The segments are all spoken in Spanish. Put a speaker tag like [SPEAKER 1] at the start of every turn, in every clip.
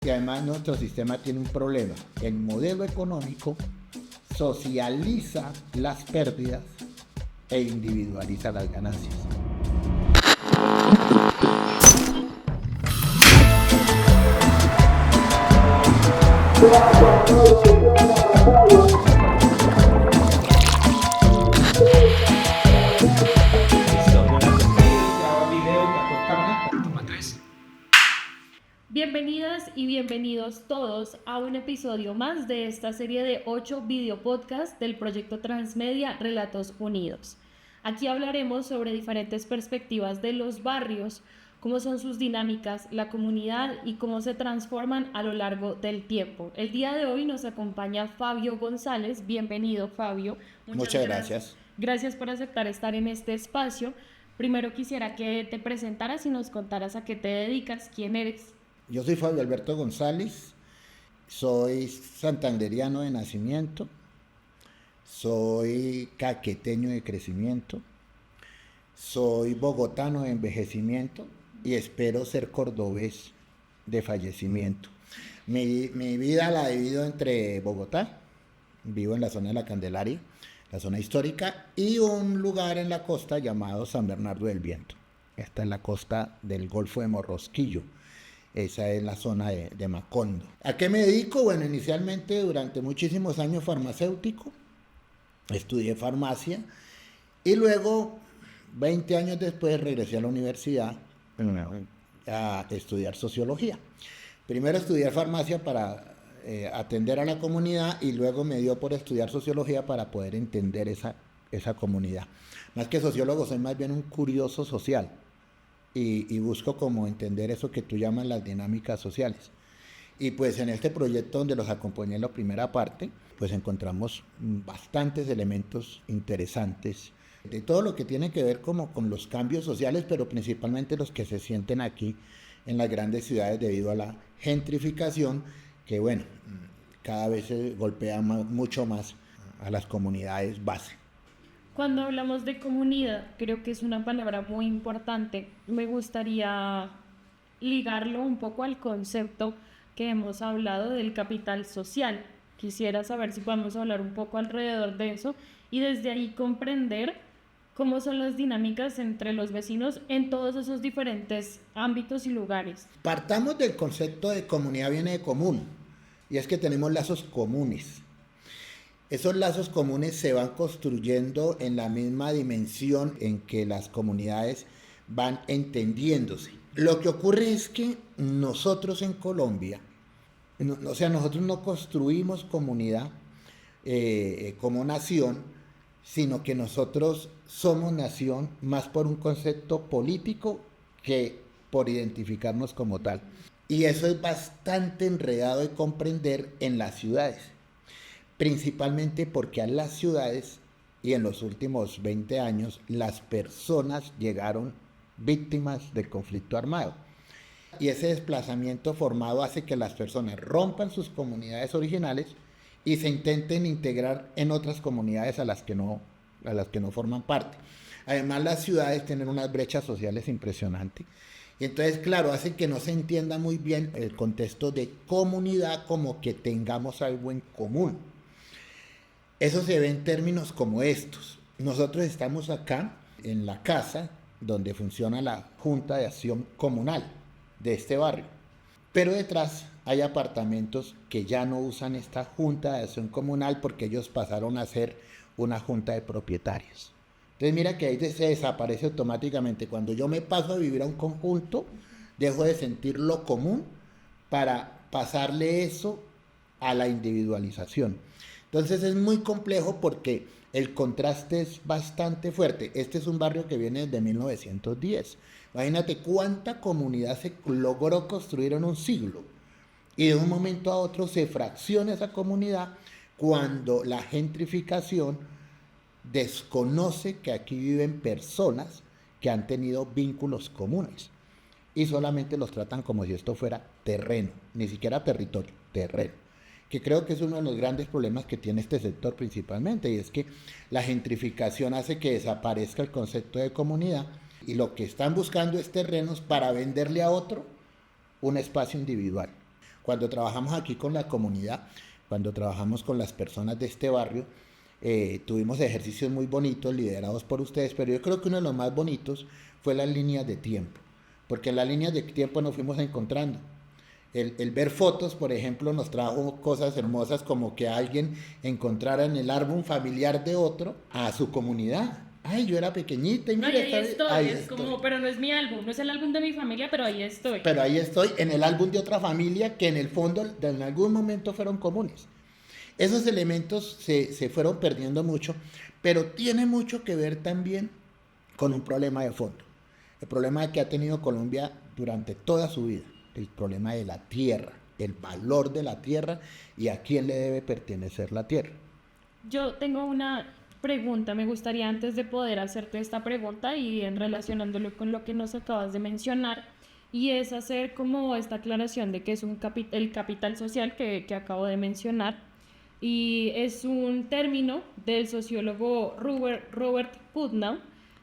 [SPEAKER 1] Y además nuestro sistema tiene un problema. El modelo económico socializa las pérdidas e individualiza las ganancias.
[SPEAKER 2] Bienvenidas y bienvenidos todos a un episodio más de esta serie de 8 videopodcasts del proyecto Transmedia Relatos Unidos. Aquí hablaremos sobre diferentes perspectivas de los barrios, cómo son sus dinámicas, la comunidad y cómo se transforman a lo largo del tiempo. El día de hoy nos acompaña Fabio González. Bienvenido, Fabio.
[SPEAKER 1] Muchas gracias.
[SPEAKER 2] Gracias por aceptar estar en este espacio. Primero quisiera que te presentaras y nos contaras a qué te dedicas, quién eres.
[SPEAKER 1] Yo soy Fabio Alberto González, soy santanderiano de nacimiento, soy caqueteño de crecimiento, soy bogotano de envejecimiento y espero ser cordobés de fallecimiento. Mi vida la divido entre Bogotá, vivo en la zona de la Candelaria, la zona histórica, y un lugar en la costa llamado San Bernardo del Viento. Esta es la costa del Golfo de Morrosquillo. Esa es la zona de Macondo. ¿A qué me dedico? Bueno, inicialmente durante muchísimos años farmacéutico, estudié farmacia y luego 20 años después regresé a la universidad a estudiar sociología. Primero estudié farmacia para atender a la comunidad y luego me dio por estudiar sociología para poder entender esa comunidad. Más que sociólogo, soy más bien un curioso social. Y busco como entender eso que tú llamas las dinámicas sociales. Y pues en este proyecto donde los acompañé en la primera parte, pues encontramos bastantes elementos interesantes de todo lo que tiene que ver como con los cambios sociales, pero principalmente los que se sienten aquí en las grandes ciudades debido a la gentrificación, que bueno, cada vez se golpea mucho más a las comunidades base.
[SPEAKER 2] Cuando hablamos de comunidad, creo que es una palabra muy importante. Me gustaría ligarlo un poco al concepto que hemos hablado del capital social. Quisiera saber si podemos hablar un poco alrededor de eso y desde ahí comprender cómo son las dinámicas entre los vecinos en todos esos diferentes ámbitos y lugares.
[SPEAKER 1] Partamos del concepto de comunidad, viene de común, y es que tenemos lazos comunes. Esos lazos comunes se van construyendo en la misma dimensión en que las comunidades van entendiéndose. Lo que ocurre es que nosotros en Colombia, nosotros no construimos comunidad como nación, sino que nosotros somos nación más por un concepto político que por identificarnos como tal. Y eso es bastante enredado de comprender en las ciudades. Principalmente porque a las ciudades y en los últimos 20 años las personas llegaron víctimas del conflicto armado. Y ese desplazamiento formado hace que las personas rompan sus comunidades originales y se intenten integrar en otras comunidades a las que no forman parte. Además, las ciudades tienen unas brechas sociales impresionantes. Y entonces, claro, hace que no se entienda muy bien el contexto de comunidad como que tengamos algo en común. Eso se ve en términos como estos. Nosotros estamos acá en la casa donde funciona la Junta de Acción Comunal de este barrio. Pero detrás hay apartamentos que ya no usan esta Junta de Acción Comunal porque ellos pasaron a ser una junta de propietarios. Entonces mira que ahí se desaparece automáticamente. Cuando yo me paso a vivir a un conjunto, dejo de sentir lo común para pasarle eso a la individualización. Entonces es muy complejo porque el contraste es bastante fuerte. Este es un barrio que viene desde 1910. Imagínate cuánta comunidad se logró construir en un siglo. Y de un momento a otro se fracciona esa comunidad cuando la gentrificación desconoce que aquí viven personas que han tenido vínculos comunes. Y solamente los tratan como si esto fuera terreno, ni siquiera territorio, terreno. Que creo que es uno de los grandes problemas que tiene este sector principalmente, y es que la gentrificación hace que desaparezca el concepto de comunidad y lo que están buscando es terrenos para venderle a otro un espacio individual. Cuando trabajamos aquí con la comunidad, cuando trabajamos con las personas de este barrio, tuvimos ejercicios muy bonitos liderados por ustedes, pero yo creo que uno de los más bonitos fue las líneas de tiempo, porque en las líneas de tiempo nos fuimos encontrando. El ver fotos, por ejemplo, nos trajo cosas hermosas como que alguien encontrara en el álbum familiar de otro a su comunidad. Ay, yo era pequeñita y
[SPEAKER 2] no,
[SPEAKER 1] mira,
[SPEAKER 2] y ahí estoy,
[SPEAKER 1] ahí
[SPEAKER 2] es
[SPEAKER 1] estoy.
[SPEAKER 2] como, pero no es mi álbum, no es el álbum de mi familia, pero ahí estoy.
[SPEAKER 1] Pero ahí estoy en el álbum de otra familia que en el fondo en algún momento fueron comunes. Esos elementos se fueron perdiendo mucho, pero tiene mucho que ver también con un problema de fondo. El problema que ha tenido Colombia durante toda su vida, el problema de la tierra, el valor de la tierra y a quién le debe pertenecer la tierra.
[SPEAKER 2] Yo tengo una pregunta, me gustaría antes de poder hacerte esta pregunta y en relacionándolo con lo que nos acabas de mencionar, y es hacer como esta aclaración de que es el capital social que acabo de mencionar, y es un término del sociólogo Robert Putnam,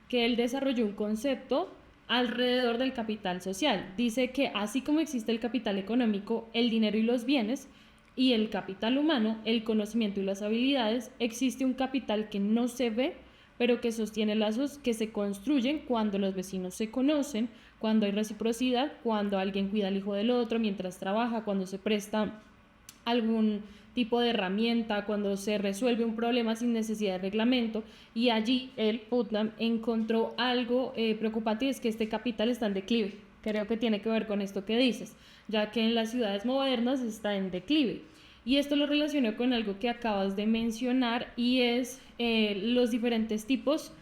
[SPEAKER 2] que él desarrolló un concepto alrededor del capital social. Dice que así como existe el capital económico, el dinero y los bienes, y el capital humano, el conocimiento y las habilidades, existe un capital que no se ve, pero que sostiene lazos que se construyen cuando los vecinos se conocen, cuando hay reciprocidad, cuando alguien cuida al hijo del otro mientras trabaja, cuando se presta algún tipo de herramienta, cuando se resuelve un problema sin necesidad de reglamento. Y allí el Putnam encontró algo preocupante, y es que este capital está en declive. Creo que tiene que ver con esto que dices, ya que en las ciudades modernas está en declive. Y esto lo relaciono con algo que acabas de mencionar, y es los diferentes tipos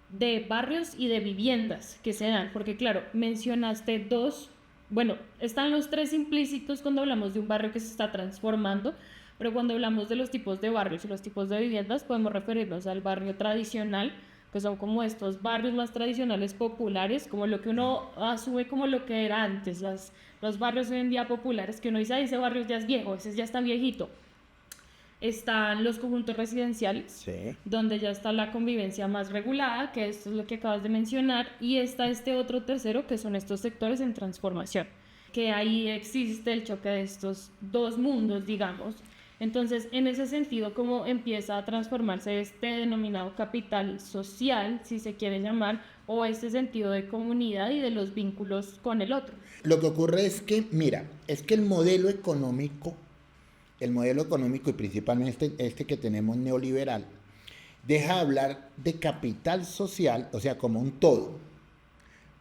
[SPEAKER 2] de barrios y de viviendas que se dan, porque claro, mencionaste dos, bueno, están los tres implícitos cuando hablamos de un barrio que se está transformando, pero cuando hablamos de los tipos de barrios y los tipos de viviendas podemos referirnos al barrio tradicional, que son como estos barrios más tradicionales populares, como lo que uno asume como lo que era antes, los barrios hoy en día populares, que uno dice, ese barrio ya es viejo, ese ya está viejito. Están los conjuntos residenciales,
[SPEAKER 1] Sí.
[SPEAKER 2] donde ya está la convivencia más regulada, que esto es lo que acabas de mencionar, y está este otro tercero, que son estos sectores en transformación, que ahí existe el choque de estos dos mundos, digamos. Entonces, en ese sentido, ¿cómo empieza a transformarse este denominado capital social, si se quiere llamar, o este sentido de comunidad y de los vínculos con el otro?
[SPEAKER 1] Lo que ocurre es que, mira, es que el modelo económico y principalmente este que tenemos neoliberal, deja de hablar de capital social, o sea, como un todo,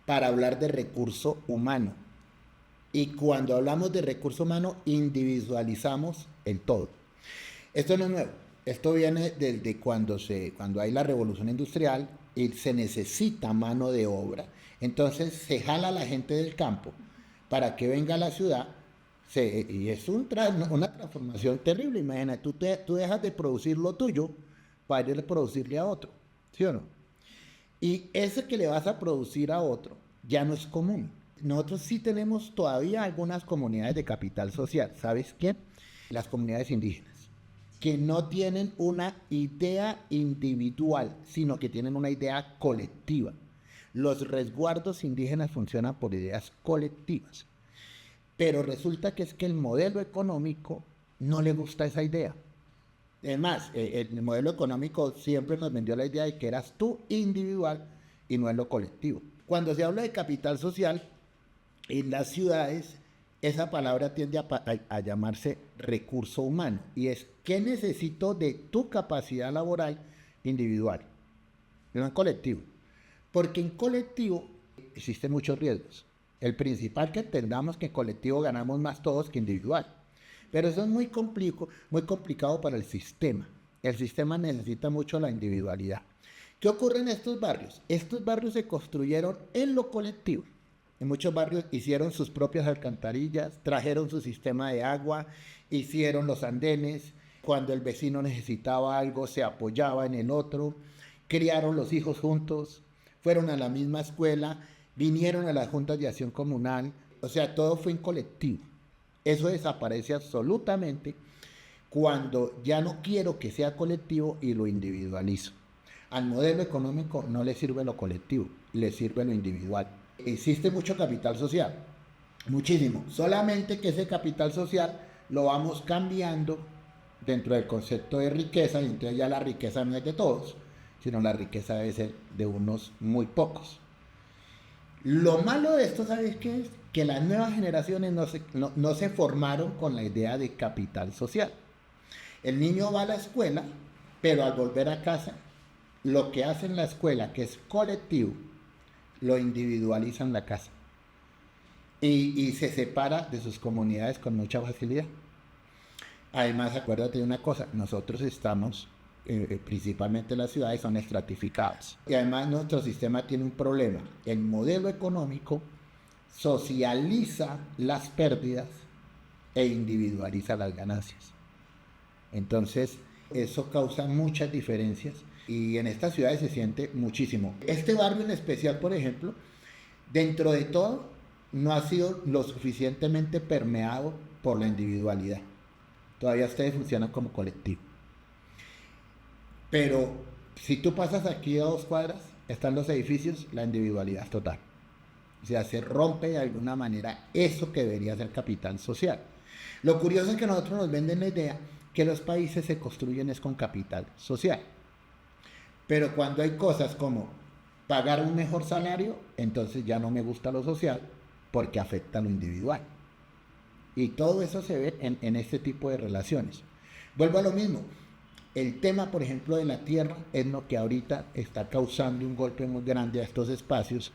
[SPEAKER 1] para hablar de recurso humano. Y cuando hablamos de recurso humano, individualizamos el todo. Esto no es nuevo. Esto viene desde cuando hay la revolución industrial y se necesita mano de obra. Entonces se jala a la gente del campo para que venga a la ciudad. Y es una transformación terrible. Imagina, tú dejas de producir lo tuyo para ir a producirle a otro. ¿Sí o no? Y ese que le vas a producir a otro ya no es común. Nosotros sí tenemos todavía algunas comunidades de capital social. ¿Sabes qué? Las comunidades indígenas, que no tienen una idea individual, sino que tienen una idea colectiva. Los resguardos indígenas funcionan por ideas colectivas. Pero resulta que es que el modelo económico no le gusta esa idea. Es más, el modelo económico siempre nos vendió la idea de que eras tú individual y no es lo colectivo. Cuando se habla de capital social, en las ciudades, esa palabra tiende a llamarse recurso humano. Y es, ¿qué necesito de tu capacidad laboral individual? No en colectivo. Porque en colectivo existen muchos riesgos. El principal, que entendamos que en colectivo ganamos más todos que individual. Pero eso es muy complicado para el sistema. El sistema necesita mucho la individualidad. ¿Qué ocurre en estos barrios? Estos barrios se construyeron en lo colectivo. En muchos barrios hicieron sus propias alcantarillas, trajeron su sistema de agua, hicieron los andenes. Cuando el vecino necesitaba algo, se apoyaba en el otro. Criaron los hijos juntos, fueron a la misma escuela, vinieron a las juntas de acción comunal. O sea, todo fue en colectivo. Eso desaparece absolutamente cuando ya no quiero que sea colectivo y lo individualizo. Al modelo económico no le sirve lo colectivo, le sirve lo individual. Existe mucho capital social, muchísimo. Solamente que ese capital social lo vamos cambiando dentro del concepto de riqueza, y entonces ya la riqueza no es de todos, sino la riqueza debe ser de unos muy pocos. Lo malo de esto, ¿sabes qué es? Que las nuevas generaciones no se formaron con la idea de capital social. El niño va a la escuela, pero al volver a casa, lo que hace en la escuela, que es colectivo, lo individualiza en la casa. Y se separa de sus comunidades con mucha facilidad. Además, acuérdate de una cosa, nosotros estamos, principalmente las ciudades, son estratificadas. Y además nuestro sistema tiene un problema. El modelo económico socializa las pérdidas e individualiza las ganancias. Entonces, eso causa muchas diferencias y en estas ciudades se siente muchísimo. Este barrio en especial, por ejemplo, dentro de todo, no ha sido lo suficientemente permeado por la individualidad. Todavía ustedes funcionan como colectivo. Pero si tú pasas aquí a 2 cuadras, están los edificios, la individualidad es total. O sea, se rompe de alguna manera eso que debería ser capital social. Lo curioso es que nosotros nos venden la idea que los países se construyen es con capital social. Pero cuando hay cosas como pagar un mejor salario, entonces ya no me gusta lo social porque afecta a lo individual. Y todo eso se ve en este tipo de relaciones. Vuelvo a lo mismo. El tema, por ejemplo, de la tierra es lo que ahorita está causando un golpe muy grande a estos espacios,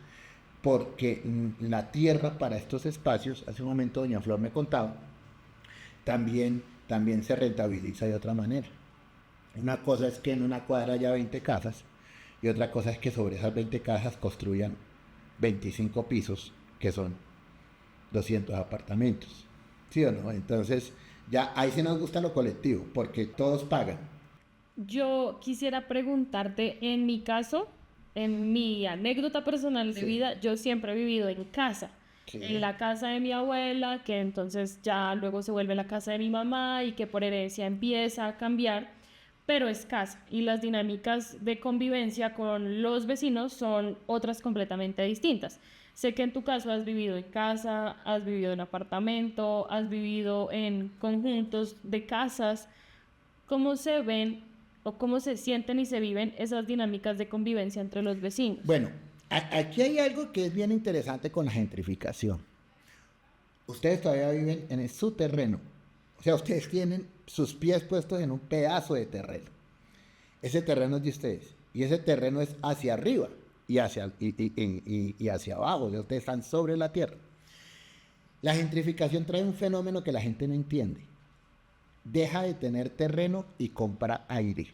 [SPEAKER 1] porque la tierra para estos espacios, hace un momento doña Flor me contaba, también se rentabiliza de otra manera. Una cosa es que en una cuadra haya 20 casas y otra cosa es que sobre esas 20 casas construyan 25 pisos, que son 200 apartamentos. ¿Sí o no? Entonces, ya ahí sí nos gusta lo colectivo, porque todos pagan.
[SPEAKER 2] Yo quisiera preguntarte, en mi caso, en mi anécdota personal de
[SPEAKER 1] Sí.
[SPEAKER 2] vida, yo siempre he vivido en casa.
[SPEAKER 1] Sí.
[SPEAKER 2] En la casa de mi abuela, que entonces ya luego se vuelve la casa de mi mamá y que por herencia empieza a cambiar, pero es casa y las dinámicas de convivencia con los vecinos son otras completamente distintas. Sé que en tu caso has vivido en casa, has vivido en apartamento, has vivido en conjuntos de casas. ¿Cómo se ven o cómo se sienten y se viven esas dinámicas de convivencia entre los vecinos?
[SPEAKER 1] Bueno, aquí hay algo que es bien interesante con la gentrificación. Ustedes todavía viven en su terreno. O sea, ustedes tienen sus pies puestos en un pedazo de terreno. Ese terreno es de ustedes. Y ese terreno es hacia arriba y hacia abajo. O sea, ustedes están sobre la tierra. La gentrificación trae un fenómeno que la gente no entiende. Deja de tener terreno y compra aire.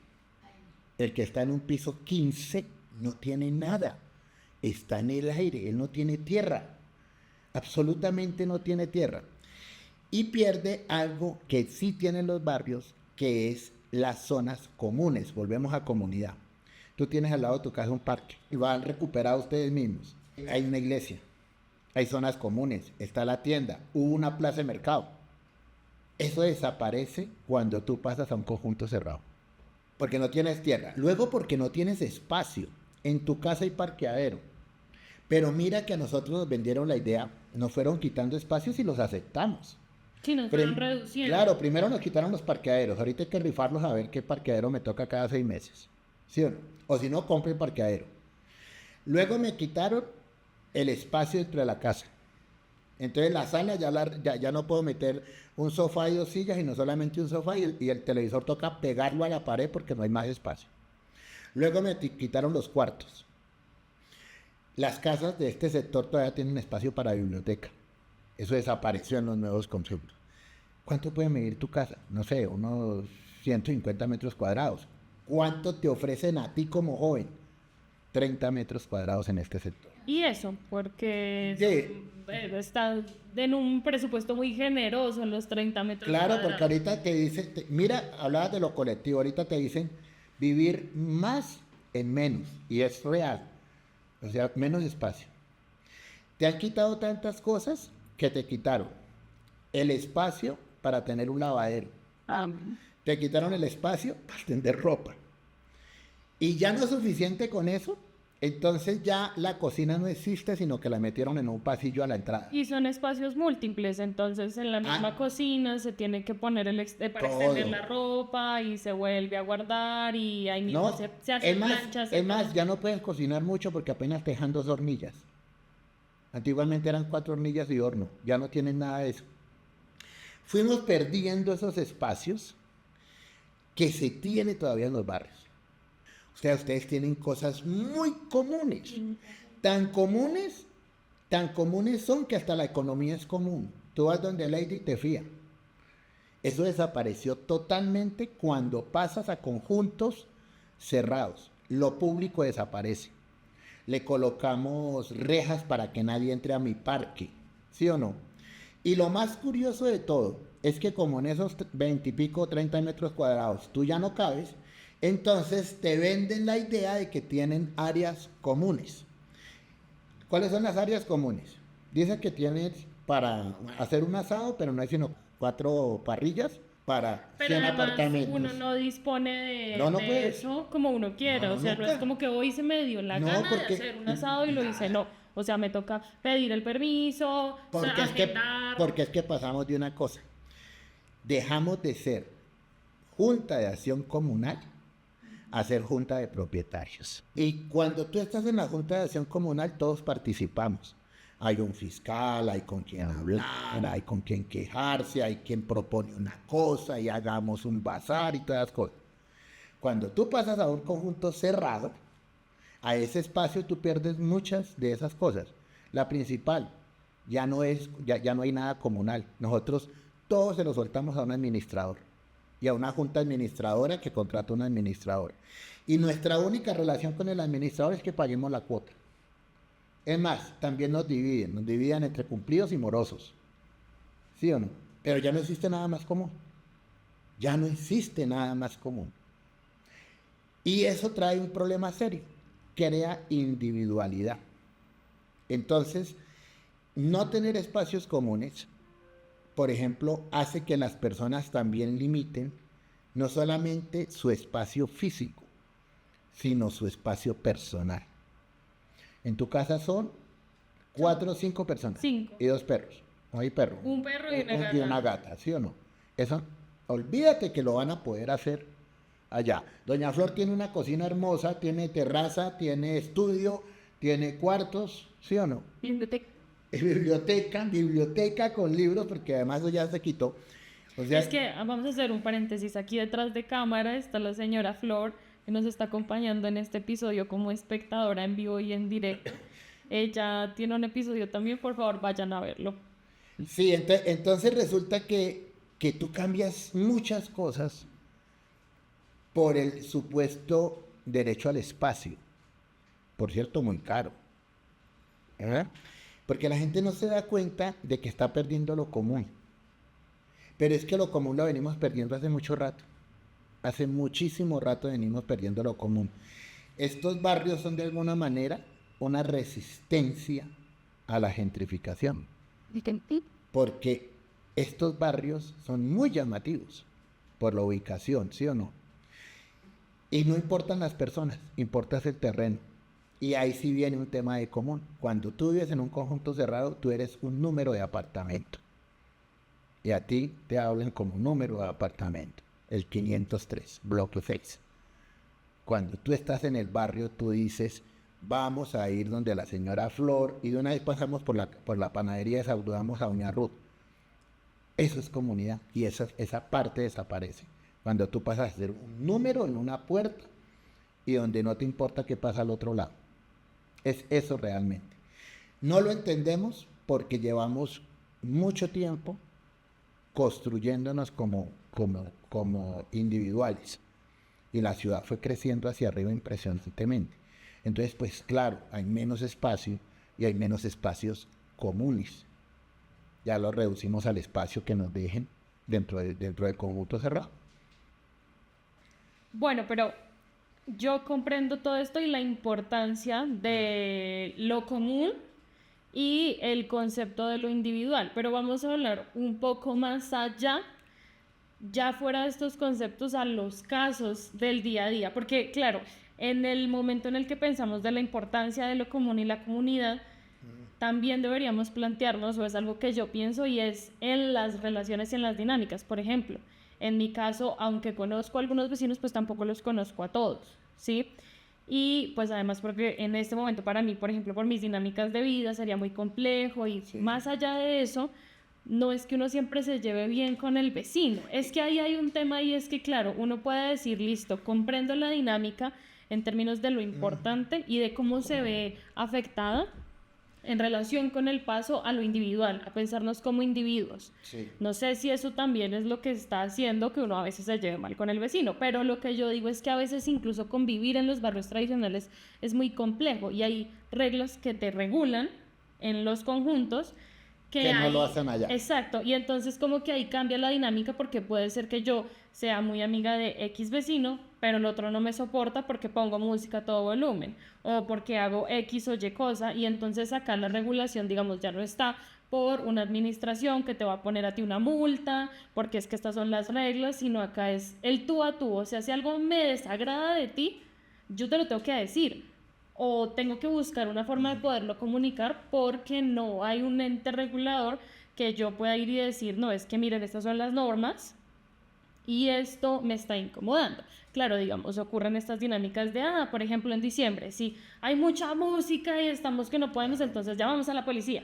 [SPEAKER 1] El que está en un piso 15 no tiene nada. Está en el aire, él no tiene tierra. Absolutamente no tiene tierra. Y pierde algo que sí tienen los barrios, que es las zonas comunes. Volvemos a comunidad. Tú tienes al lado de tu casa un parque y lo han recuperado ustedes mismos. Hay una iglesia, hay zonas comunes, está la tienda, hubo una plaza de mercado. Eso desaparece cuando tú pasas a un conjunto cerrado. Porque no tienes tierra. Luego porque no tienes espacio. En tu casa hay parqueadero. Pero mira que a nosotros nos vendieron la idea, nos fueron quitando espacios y los aceptamos.
[SPEAKER 2] Sí, nos fueron reduciendo.
[SPEAKER 1] Claro, primero nos quitaron los parqueaderos. Ahorita hay que rifarlos a ver qué parqueadero me toca cada 6 meses. ¿Sí o no? O si no, compre parqueadero. Luego me quitaron el espacio dentro de la casa. Entonces la sala ya no puedo meter un sofá y 2 sillas, y no solamente un sofá, y el televisor toca pegarlo a la pared porque no hay más espacio. Luego me quitaron los cuartos. Las casas de este sector todavía tienen espacio para biblioteca. Eso desapareció en los nuevos conceptos. ¿Cuánto puede medir tu casa? No sé, unos 150 metros cuadrados. ¿Cuánto te ofrecen a ti como joven? 30 metros cuadrados en este sector.
[SPEAKER 2] Y eso, porque
[SPEAKER 1] Sí.
[SPEAKER 2] está en un presupuesto muy generoso en los 30 metros
[SPEAKER 1] Claro,
[SPEAKER 2] cuadrados.
[SPEAKER 1] porque ahorita te dicen, mira, hablabas de lo colectivo, ahorita te dicen vivir más en menos, y es real, o sea, menos espacio. Te han quitado tantas cosas que te quitaron el espacio para tener un lavadero, te quitaron el espacio para tender ropa, y ya no es suficiente con eso, Entonces ya la cocina no existe, sino que la metieron en un pasillo a la entrada.
[SPEAKER 2] Y son espacios múltiples, entonces en la misma cocina se tiene que poner para extender la
[SPEAKER 1] Todo.
[SPEAKER 2] ropa y se vuelve a guardar y ahí mismo
[SPEAKER 1] No,
[SPEAKER 2] se hacen planchas.
[SPEAKER 1] es más, ya no puedes cocinar mucho porque apenas te dejan 2 hornillas. Antiguamente eran 4 hornillas y horno, ya no tienen nada de eso. Fuimos perdiendo esos espacios que se tiene todavía en los barrios. O sea, ustedes tienen cosas muy comunes, tan comunes, tan comunes son que hasta la economía es común. Tú vas donde Lady y te fía. Eso desapareció totalmente cuando pasas a conjuntos cerrados. Lo público desaparece. Le colocamos rejas para que nadie entre a mi parque, ¿sí o no? Y lo más curioso de todo es que como en esos 20 y pico, 30 metros cuadrados, tú ya no cabes, entonces te venden la idea de que tienen áreas comunes. ¿Cuáles son las áreas comunes? Dice que tienes para hacer un asado, pero no hay sino 4 parrillas para
[SPEAKER 2] Pero
[SPEAKER 1] 100
[SPEAKER 2] además
[SPEAKER 1] apartamentos.
[SPEAKER 2] uno no dispone
[SPEAKER 1] No, no
[SPEAKER 2] de
[SPEAKER 1] puedes.
[SPEAKER 2] eso como uno quiera,
[SPEAKER 1] No,
[SPEAKER 2] o sea, no es
[SPEAKER 1] nunca.
[SPEAKER 2] como que hoy se me dio la
[SPEAKER 1] No,
[SPEAKER 2] gana de
[SPEAKER 1] porque
[SPEAKER 2] hacer un asado y lo hice, no, o sea, me toca pedir el permiso,
[SPEAKER 1] Porque es que,
[SPEAKER 2] agendar.
[SPEAKER 1] porque es que pasamos de una cosa. Dejamos de ser junta de acción comunal a ser junta de propietarios. Y cuando tú estás en la junta de acción comunal, todos participamos. Hay un fiscal, hay con quien hablar, hay con quien quejarse, hay quien propone una cosa y hagamos un bazar y todas las cosas. Cuando tú pasas a un conjunto cerrado, a ese espacio tú pierdes muchas de esas cosas. La principal, ya no hay nada comunal. Nosotros todos se lo soltamos a un administrador y a una junta administradora que contrata a un administrador. Y nuestra única relación con el administrador es que paguemos la cuota. Es más, también nos dividen entre cumplidos y morosos. ¿Sí o no? Pero ya no existe nada más común. Ya no existe nada más común. Y eso trae un problema serio. Crea individualidad. Entonces, no tener espacios comunes, por ejemplo, hace que las personas también limiten no solamente su espacio físico, sino su espacio personal. En tu casa son 4 o 5 personas.
[SPEAKER 2] 5.
[SPEAKER 1] Y 2 perros. No hay perro.
[SPEAKER 2] Un perro y una gata.
[SPEAKER 1] Y una gata, ¿sí o no? Eso, olvídate que lo van a poder hacer allá. Doña Flor tiene una cocina hermosa, tiene terraza, tiene estudio, tiene cuartos, ¿sí o no? Biblioteca con libros, porque además eso ya se quitó. O sea,
[SPEAKER 2] Es que vamos a hacer un paréntesis. Aquí detrás de cámara está la señora Flor, que nos está acompañando en este episodio como espectadora en vivo y en directo. Ella tiene un episodio también, por favor, vayan a verlo.
[SPEAKER 1] sí, entonces resulta que tú cambias muchas cosas por el supuesto derecho al espacio. Por cierto, muy caro. ¿Verdad? Porque la gente no se da cuenta de que está perdiendo lo común. Pero es que lo común lo venimos perdiendo hace mucho rato. Hace muchísimo rato venimos perdiendo lo común. Estos barrios son de alguna manera una resistencia a la gentrificación. Porque estos barrios son muy llamativos por la ubicación, ¿sí o no? Y no importan las personas, importa el terreno. Y ahí sí viene un tema de común. Cuando tú vives en un conjunto cerrado, tú eres un número de apartamento. Y a ti te hablan como número de apartamento. El 503, bloque 6. Cuando tú estás en el barrio, tú dices, vamos a ir donde la señora Flor, y de una vez pasamos por la panadería y saludamos a doña Ruth. Eso es comunidad, y esa parte desaparece. Cuando tú pasas a ser un número en una puerta, y donde no te importa qué pasa al otro lado. Es eso realmente. No lo entendemos porque llevamos mucho tiempo construyéndonos como individuales. Y la ciudad fue creciendo hacia arriba impresionantemente. Entonces, pues claro, hay menos espacio y hay menos espacios comunes. Ya lo reducimos al espacio que nos dejen dentro del conjunto cerrado.
[SPEAKER 2] Bueno, pero yo comprendo todo esto y la importancia de lo común y el concepto de lo individual, pero vamos a hablar un poco más allá, ya fuera de estos conceptos, a los casos del día a día, porque claro, en el momento en el que pensamos de la importancia de lo común y la comunidad, también deberíamos plantearnos, o es algo que yo pienso, y es en las relaciones y en las dinámicas. Por ejemplo, en mi caso, aunque conozco a algunos vecinos, pues tampoco los conozco a todos, ¿sí? Y pues además porque en este momento para mí, por ejemplo, por mis dinámicas de vida sería muy complejo y
[SPEAKER 1] Sí.
[SPEAKER 2] más allá de eso, no es que uno siempre se lleve bien con el vecino, es que ahí hay un tema y es que claro, uno puede decir, listo, comprendo la dinámica en términos de lo importante y de cómo se ve afectada en relación con el paso a lo individual, a pensarnos como individuos.
[SPEAKER 1] Sí.
[SPEAKER 2] No sé si eso también es lo que está haciendo que uno a veces se lleve mal con el vecino, pero lo que yo digo es que a veces incluso convivir en los barrios tradicionales es muy complejo y hay reglas que te regulan en los conjuntos
[SPEAKER 1] Que no lo hacen allá.
[SPEAKER 2] Exacto, y entonces como que ahí cambia la dinámica porque puede ser que yo sea muy amiga de X vecino, pero el otro no me soporta porque pongo música a todo volumen o porque hago X o Y cosa y entonces acá la regulación, digamos, ya no está por una administración que te va a poner a ti una multa, porque es que estas son las reglas, sino acá es el tú a tú, o sea, si algo me desagrada de ti, yo te lo tengo que decir o tengo que buscar una forma de poderlo comunicar porque no hay un ente regulador que yo pueda ir y decir, no, es que miren, estas son las normas y esto me está incomodando. Claro, digamos, ocurren estas dinámicas de, por ejemplo, en diciembre, si hay mucha música y estamos que no podemos, entonces llamamos a la policía.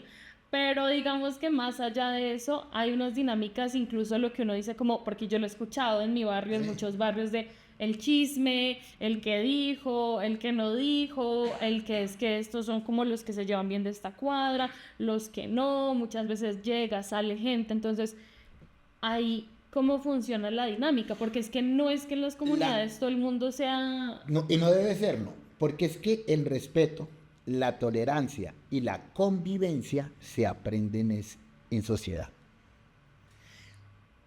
[SPEAKER 2] Pero digamos que más allá de eso, hay unas dinámicas, incluso lo que uno dice como, porque yo lo he escuchado en mi barrio, en muchos barrios, de el chisme, el que dijo, el que no dijo, el que es que estos son como los que se llevan bien de esta cuadra, los que no, muchas veces llega, sale gente, entonces ahí cómo funciona la dinámica, porque es que no es que en las comunidades todo el mundo sea...
[SPEAKER 1] No, y no debe ser, no, porque es que el respeto, la tolerancia y la convivencia se aprenden en sociedad.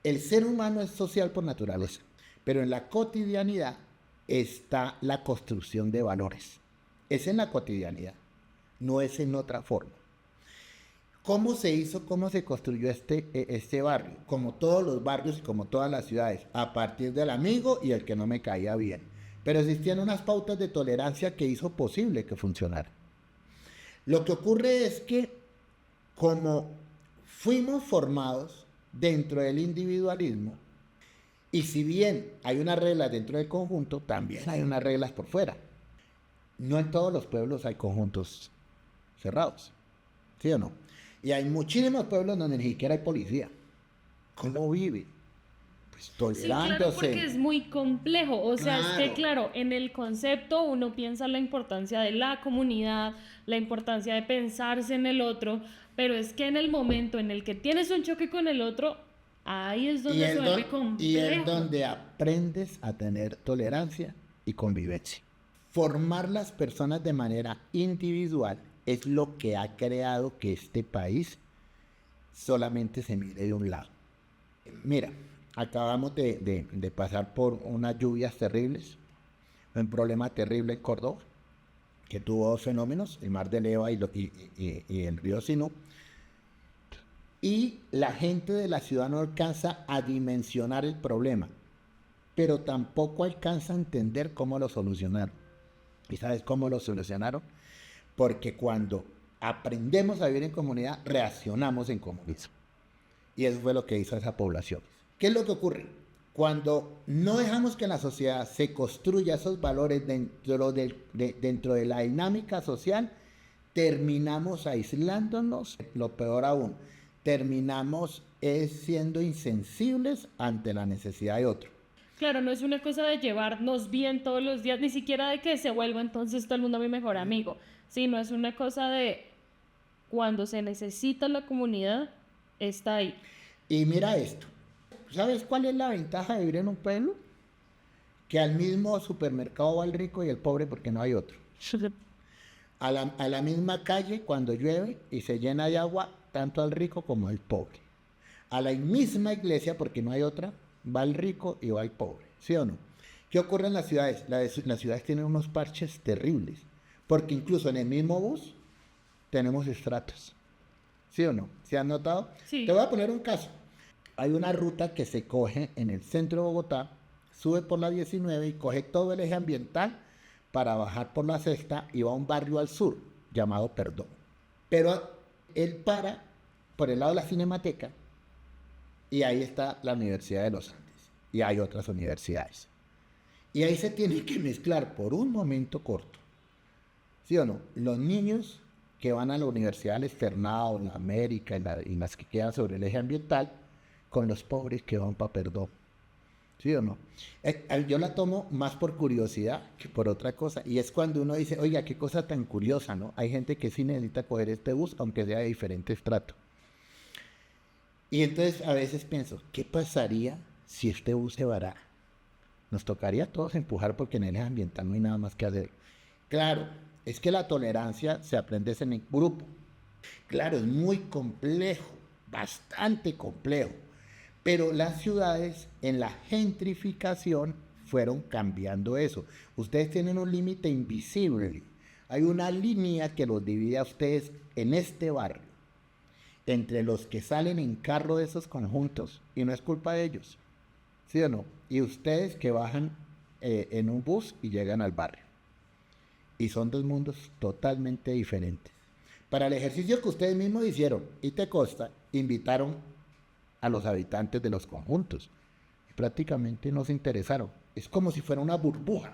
[SPEAKER 1] El ser humano es social por naturaleza, pero en la cotidianidad está la construcción de valores. Es en la cotidianidad, no es en otra forma. ¿Cómo se hizo, cómo se construyó este barrio? Como todos los barrios y como todas las ciudades, a partir del amigo y el que no me caía bien. Pero existían unas pautas de tolerancia que hizo posible que funcionara. Lo que ocurre es que como fuimos formados dentro del individualismo, y si bien hay unas reglas dentro del conjunto, también hay unas reglas por fuera. No en todos los pueblos hay conjuntos cerrados, ¿sí o no? Y hay muchísimos pueblos donde ni siquiera hay policía. ¿Cómo vive? Pues tolerándose.
[SPEAKER 2] Sí, claro, porque es muy complejo. O sea, es que,
[SPEAKER 1] Claro.
[SPEAKER 2] claro, en el concepto uno piensa la importancia de la comunidad, la importancia de pensarse en el otro, pero es que en el momento en el que tienes un choque con el otro, ahí es donde se vuelve
[SPEAKER 1] Y es
[SPEAKER 2] complejo.
[SPEAKER 1] donde aprendes a tener tolerancia y convivencia. Formar las personas de manera individual es lo que ha creado que este país solamente se mire de un lado. Mira, acabamos de pasar por unas lluvias terribles, un problema terrible en Córdoba, que tuvo dos fenómenos, el mar de Leva y el río Sinú, y la gente de la ciudad no alcanza a dimensionar el problema, pero tampoco alcanza a entender cómo lo solucionaron. ¿Y sabes cómo lo solucionaron? Porque cuando aprendemos a vivir en comunidad, reaccionamos en comunismo. Y eso fue lo que hizo esa población. ¿Qué es lo que ocurre? Cuando no dejamos que en la sociedad se construya esos valores dentro de la dinámica social, terminamos aislándonos, lo peor aún, terminamos siendo insensibles ante la necesidad de otro.
[SPEAKER 2] Claro, no es una cosa de llevarnos bien todos los días, ni siquiera de que se vuelva entonces todo el mundo mi mejor amigo, sino es una cosa de cuando se necesita la comunidad, está ahí.
[SPEAKER 1] Y mira esto, ¿sabes cuál es la ventaja de vivir en un pueblo? Que al mismo supermercado va el rico y el pobre porque no hay otro. A la misma calle cuando llueve y se llena de agua, tanto al rico como al pobre. A la misma iglesia, porque no hay otra, va el rico y va el pobre, ¿sí o no? ¿Qué ocurre en las ciudades? Las ciudades tienen unos parches terribles, porque incluso en el mismo bus tenemos estratos, ¿sí o no? ¿Se han notado?
[SPEAKER 2] Sí.
[SPEAKER 1] Te voy a poner un caso. Hay una ruta que se coge en el centro de Bogotá, sube por la 19 y coge todo el eje ambiental para bajar por la sexta, iba a un barrio al sur llamado Perdón. Pero él para por el lado de la Cinemateca y ahí está la Universidad de los Andes y hay otras universidades. Y ahí se tiene que mezclar por un momento corto, ¿sí o no? Los niños que van a la Universidad del Externado, la América y las que quedan sobre el eje ambiental, con los pobres que van para Perdón. ¿Sí o no? Yo la tomo más por curiosidad que por otra cosa. Y es cuando uno dice, oiga, qué cosa tan curiosa, ¿no? Hay gente que sí necesita coger este bus, aunque sea de diferente estrato. Y entonces a veces pienso, ¿qué pasaría si este bus se varara? Nos tocaría a todos empujar porque en el eje ambiental no hay nada más que hacer. Claro, es que la tolerancia se aprende en el grupo. Claro, es muy complejo, bastante complejo. Pero las ciudades en la gentrificación fueron cambiando eso. Ustedes tienen un límite invisible. Hay una línea que los divide a ustedes en este barrio, entre los que salen en carro de esos conjuntos, y no es culpa de ellos, ¿sí o no? Y ustedes que bajan en un bus y llegan al barrio. Y son dos mundos totalmente diferentes. Para el ejercicio que ustedes mismos hicieron, y te consta, invitaron a los habitantes de los conjuntos. Y prácticamente no se interesaron. Es como si fuera una burbuja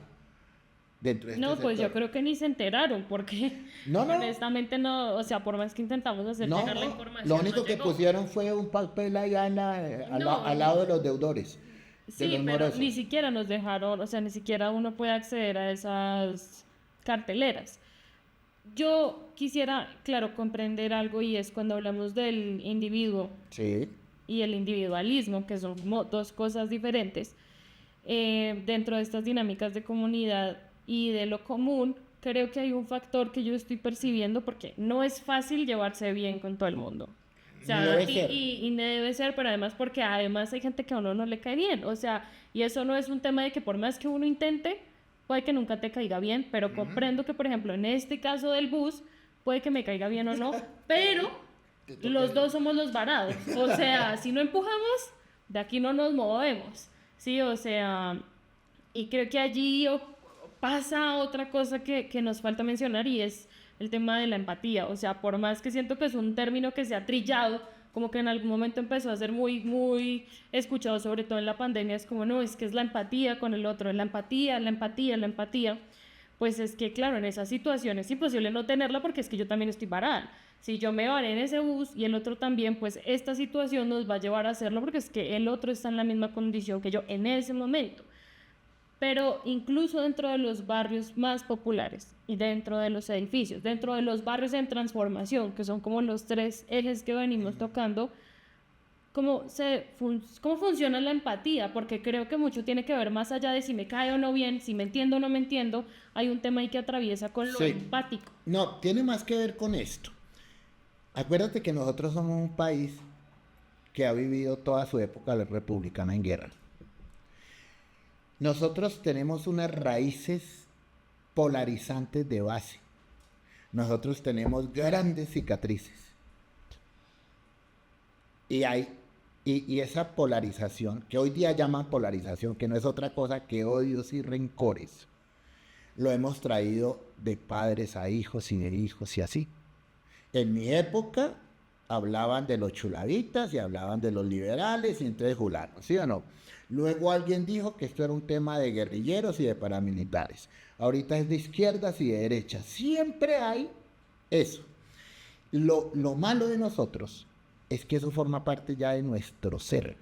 [SPEAKER 1] dentro de este
[SPEAKER 2] No, pues
[SPEAKER 1] sector.
[SPEAKER 2] yo creo que ni se enteraron, porque
[SPEAKER 1] No.
[SPEAKER 2] honestamente no, o sea, por más que intentamos hacer
[SPEAKER 1] No,
[SPEAKER 2] llegar la información,
[SPEAKER 1] lo único
[SPEAKER 2] no
[SPEAKER 1] que
[SPEAKER 2] llegó.
[SPEAKER 1] pusieron fue un papel allá
[SPEAKER 2] No,
[SPEAKER 1] al lado de los deudores, de
[SPEAKER 2] sí,
[SPEAKER 1] los
[SPEAKER 2] pero
[SPEAKER 1] morosos.
[SPEAKER 2] ni siquiera nos dejaron, o sea, ni siquiera uno puede acceder a esas carteleras. Yo quisiera, claro, comprender algo y es cuando hablamos del individuo
[SPEAKER 1] Sí.
[SPEAKER 2] y el individualismo, que son como dos cosas diferentes, dentro de estas dinámicas de comunidad y de lo común, creo que hay un factor que yo estoy percibiendo porque no es fácil llevarse bien con todo el mundo. O
[SPEAKER 1] Ni
[SPEAKER 2] sea,
[SPEAKER 1] debe ser.
[SPEAKER 2] y no debe ser, pero además porque además hay gente que a uno no le cae bien. O sea, y eso no es un tema de que por más que uno intente, puede que nunca te caiga bien, pero comprendo que, por ejemplo, en este caso del bus, puede que me caiga bien o no, pero los dos somos los varados. O sea, si no empujamos, de aquí no nos movemos. Sí, o sea, y creo que allí pasa otra cosa que nos falta mencionar y es el tema de la empatía. O sea, por más que siento que es un término que se ha trillado, como que en algún momento empezó a ser muy, muy escuchado, sobre todo en la pandemia, es como, no, es que es la empatía con el otro, la empatía, la empatía, la empatía. Pues es que, claro, en esas situaciones es imposible no tenerla porque es que yo también estoy varada. Si yo me varé en ese bus y el otro también, pues esta situación nos va a llevar a hacerlo porque es que el otro está en la misma condición que yo en ese momento. Pero incluso dentro de los barrios más populares y dentro de los edificios, dentro de los barrios en transformación, que son como los tres ejes que venimos tocando, cómo funciona la empatía, porque creo que mucho tiene que ver más allá de si me cae o no bien, si me entiendo o no me entiendo, hay un tema ahí que atraviesa con lo
[SPEAKER 1] Sí.
[SPEAKER 2] empático.
[SPEAKER 1] No, tiene más que ver con esto. Acuérdate que nosotros somos un país que ha vivido toda su época republicana en guerra. Nosotros tenemos unas raíces polarizantes de base. Nosotros tenemos grandes cicatrices. Y esa polarización, que hoy día llaman polarización, que no es otra cosa que odios y rencores, lo hemos traído de padres a hijos y de hijos y así. En mi época hablaban de los chulavitas y hablaban de los liberales y entonces Julano, ¿sí o no? Luego alguien dijo que esto era un tema de guerrilleros y de paramilitares. Ahorita es de izquierdas y de derechas. Siempre hay eso. Lo malo de nosotros es que eso forma parte ya de nuestro ser.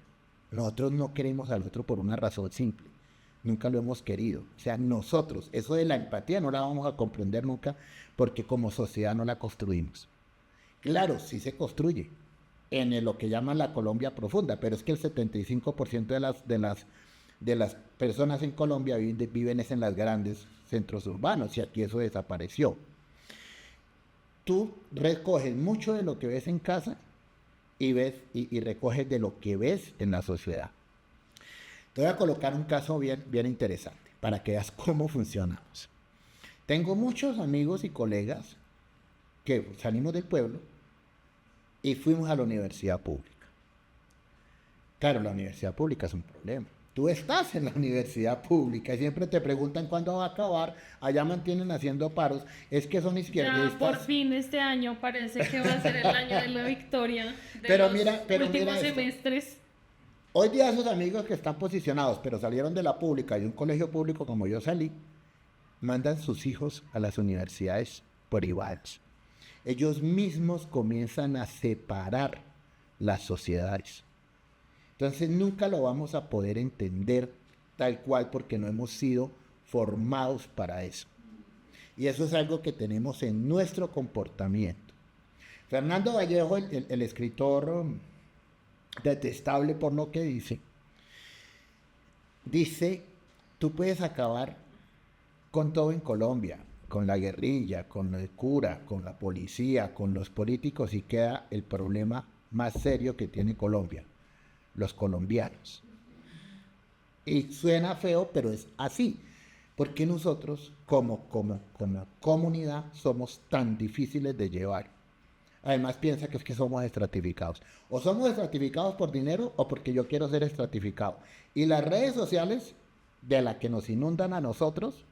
[SPEAKER 1] Nosotros no queremos al otro por una razón simple. Nunca lo hemos querido. O sea, nosotros, eso de la empatía no la vamos a comprender nunca porque como sociedad no la construimos. Claro, sí se construye en lo que llaman la Colombia profunda, pero es que el 75% de las personas en Colombia viven en las grandes centros urbanos y aquí eso desapareció. Tú recoges mucho de lo que ves en casa y recoges de lo que ves en la sociedad. Te voy a colocar un caso bien interesante para que veas cómo funcionamos. Tengo muchos amigos y colegas que salimos del pueblo y fuimos a la universidad pública. Claro, la universidad pública es un problema. Tú estás en la universidad pública y siempre te preguntan cuándo va a acabar, allá mantienen haciendo paros, es que son izquierdistas.
[SPEAKER 2] Ya por fin este año parece que va a ser el año de la victoria de
[SPEAKER 1] Pero
[SPEAKER 2] los
[SPEAKER 1] pero
[SPEAKER 2] últimos
[SPEAKER 1] mira esto.
[SPEAKER 2] semestres.
[SPEAKER 1] Hoy día esos amigos que están posicionados, pero salieron de la pública y de un colegio público como yo salí, mandan sus hijos a las universidades privadas. Ellos mismos comienzan a separar las sociedades. Entonces nunca lo vamos a poder entender tal cual porque no hemos sido formados para eso. Y eso es algo que tenemos en nuestro comportamiento. Fernando Vallejo, el escritor detestable por lo que dice, tú puedes acabar con todo en Colombia, con la guerrilla, con el cura, con la policía, con los políticos y queda el problema más serio que tiene Colombia, los colombianos. Y suena feo, pero es así, porque nosotros como comunidad somos tan difíciles de llevar. Además piensa que es que somos estratificados. O somos estratificados por dinero o porque yo quiero ser estratificado. Y las redes sociales de las que nos inundan a nosotros,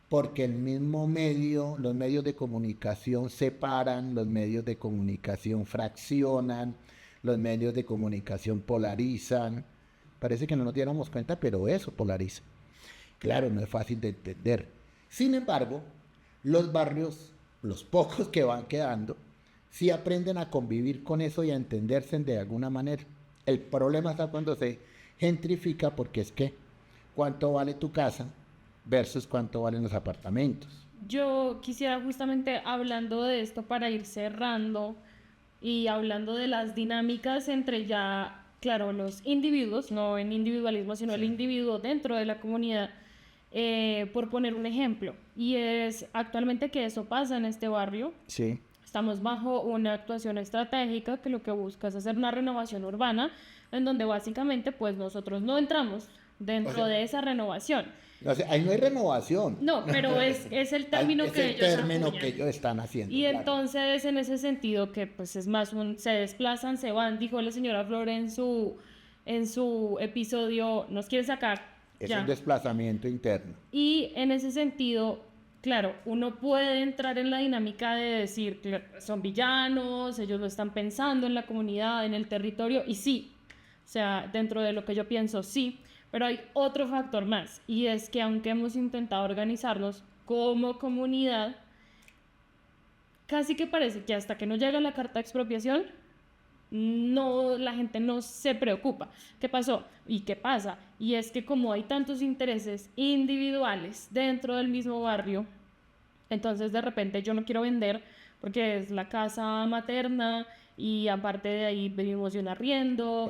[SPEAKER 1] porque el mismo medio, los medios de comunicación separan, los medios de comunicación fraccionan, los medios de comunicación polarizan. Parece que no nos diéramos cuenta, pero eso polariza. Claro, no es fácil de entender. Sin embargo, los barrios, los pocos que van quedando, sí aprenden a convivir con eso y a entenderse de alguna manera. El problema está cuando se gentrifica, porque es que cuánto vale tu casa versus cuánto valen los apartamentos.
[SPEAKER 2] Yo quisiera justamente hablando de esto para ir cerrando y hablando de las dinámicas entre ya, claro, los individuos, no en individualismo, sino el individuo dentro de la comunidad, por poner un ejemplo. Y es actualmente que eso pasa en este barrio.
[SPEAKER 1] Sí.
[SPEAKER 2] Estamos bajo una actuación estratégica que lo que busca es hacer una renovación urbana en donde básicamente pues nosotros no entramos dentro de esa renovación.
[SPEAKER 1] O sea, ahí no hay renovación.
[SPEAKER 2] No, pero es el término
[SPEAKER 1] es
[SPEAKER 2] que
[SPEAKER 1] el
[SPEAKER 2] ellos
[SPEAKER 1] término
[SPEAKER 2] acuñan.
[SPEAKER 1] que ellos están haciendo.
[SPEAKER 2] Y
[SPEAKER 1] claro.
[SPEAKER 2] entonces en ese sentido que pues es más se desplazan, se van, dijo la señora Flor en su episodio, nos quiere sacar.
[SPEAKER 1] Es
[SPEAKER 2] ya.
[SPEAKER 1] un desplazamiento interno.
[SPEAKER 2] Y en ese sentido, claro, uno puede entrar en la dinámica de decir que son villanos, ellos lo están pensando en la comunidad, en el territorio, y sí, o sea, dentro de lo que yo pienso, sí, pero hay otro factor más, y es que aunque hemos intentado organizarnos como comunidad, casi que parece que hasta que no llega la carta de expropiación, no, la gente no se preocupa. ¿Qué pasó? ¿Y qué pasa? Y es que como hay tantos intereses individuales dentro del mismo barrio, entonces de repente yo no quiero vender porque es la casa materna y aparte de ahí vivimos de un arriendo,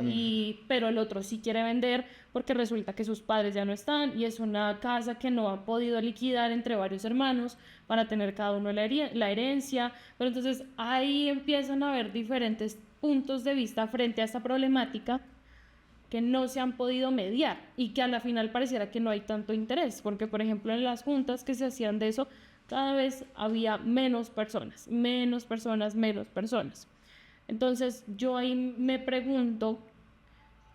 [SPEAKER 2] pero el otro sí quiere vender porque resulta que sus padres ya no están y es una casa que no ha podido liquidar entre varios hermanos para tener cada uno la herencia, pero entonces ahí empiezan a haber diferentes puntos de vista frente a esta problemática que no se han podido mediar y que a la final pareciera que no hay tanto interés, porque por ejemplo en las juntas que se hacían de eso, cada vez había menos personas. Entonces yo ahí me pregunto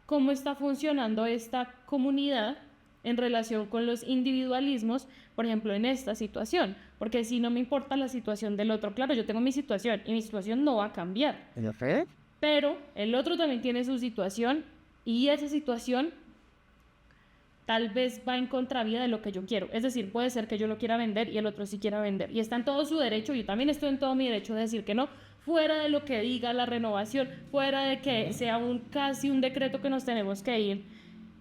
[SPEAKER 2] cómo está funcionando esta comunidad en relación con los individualismos, por ejemplo, en esta situación, porque si no me importa la situación del otro, claro, yo tengo mi situación y mi situación no va a cambiar, pero el otro también tiene su situación y esa situación tal vez va en contravía de lo que yo quiero, es decir, puede ser que yo lo quiera vender y el otro sí quiera vender, y está en todo su derecho, yo también estoy en todo mi derecho de decir que no, fuera de lo que diga la renovación, fuera de que sea casi un decreto que nos tenemos que ir,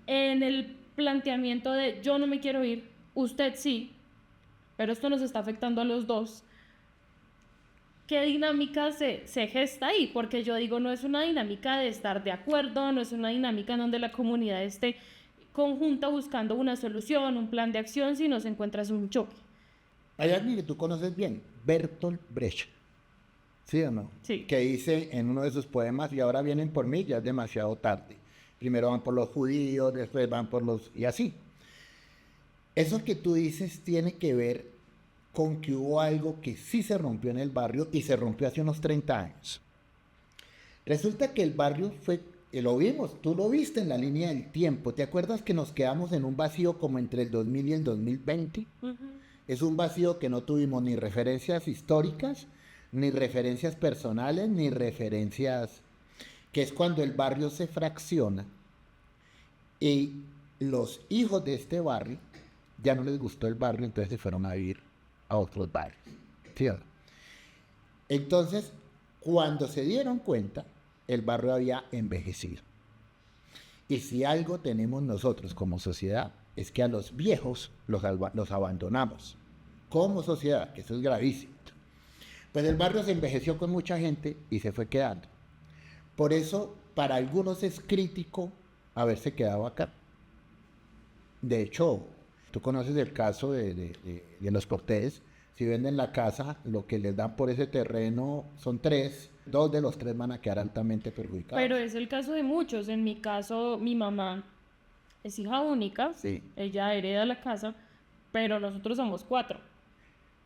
[SPEAKER 2] en el planteamiento de yo no me quiero ir, usted sí, pero esto nos está afectando a los dos. ¿Qué dinámica se gesta ahí? Porque yo digo, no es una dinámica de estar de acuerdo, no es una dinámica en donde la comunidad esté conjunta buscando una solución, un plan de acción, sino se encuentra un choque.
[SPEAKER 1] Hay alguien que tú conoces bien, Bertolt Brecht, ¿sí o no?
[SPEAKER 2] Sí.
[SPEAKER 1] Que dice en uno de sus poemas, y ahora vienen por mí, ya es demasiado tarde. Primero van por los judíos, después van por los... y así. Eso que tú dices tiene que ver con que hubo algo que sí se rompió en el barrio y se rompió hace unos 30 años. Resulta que el barrio fue lo vimos, tú lo viste en la línea del tiempo. ¿Te acuerdas que nos quedamos en un vacío como entre el 2000 y el 2020?
[SPEAKER 2] Ujú.
[SPEAKER 1] Es un vacío que no tuvimos ni referencias históricas, ni referencias personales, ni referencias, que es cuando el barrio se fracciona y los hijos de este barrio ya no les gustó el barrio, entonces se fueron a vivir a otros barrios. ¿Sí? Entonces, cuando se dieron cuenta, el barrio había envejecido. Y si algo tenemos nosotros como sociedad, es que a los viejos los abandonamos. Como sociedad, que eso es gravísimo. Pues el barrio se envejeció con mucha gente y se fue quedando. Por eso, para algunos es crítico haberse quedado acá. De hecho, tú conoces el caso de los Cortés. Si venden la casa, lo que les dan por ese terreno son 3. 2 de los 3 van a quedar altamente perjudicados.
[SPEAKER 2] Pero es el caso de muchos. En mi caso, mi mamá es hija única,
[SPEAKER 1] Sí.
[SPEAKER 2] ella hereda la casa, pero nosotros somos 4.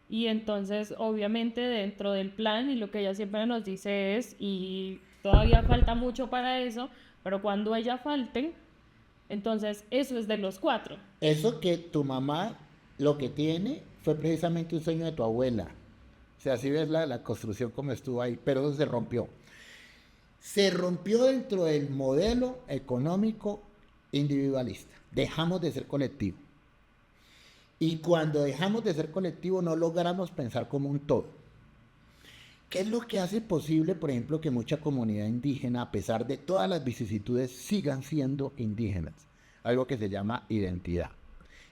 [SPEAKER 2] Y entonces, obviamente, dentro del plan, y lo que ella siempre nos dice es, y todavía falta mucho para eso, pero cuando ella falte, entonces eso es de los 4.
[SPEAKER 1] Eso que tu mamá lo que tiene fue precisamente un sueño de tu abuela. O sea, si ves la construcción como estuvo ahí, pero eso se rompió. Se rompió dentro del modelo económico individualista. Dejamos de ser colectivo. Y cuando dejamos de ser colectivo no logramos pensar como un todo. ¿Qué es lo que hace posible, por ejemplo, que mucha comunidad indígena, a pesar de todas las vicisitudes, sigan siendo indígenas? Algo que se llama identidad.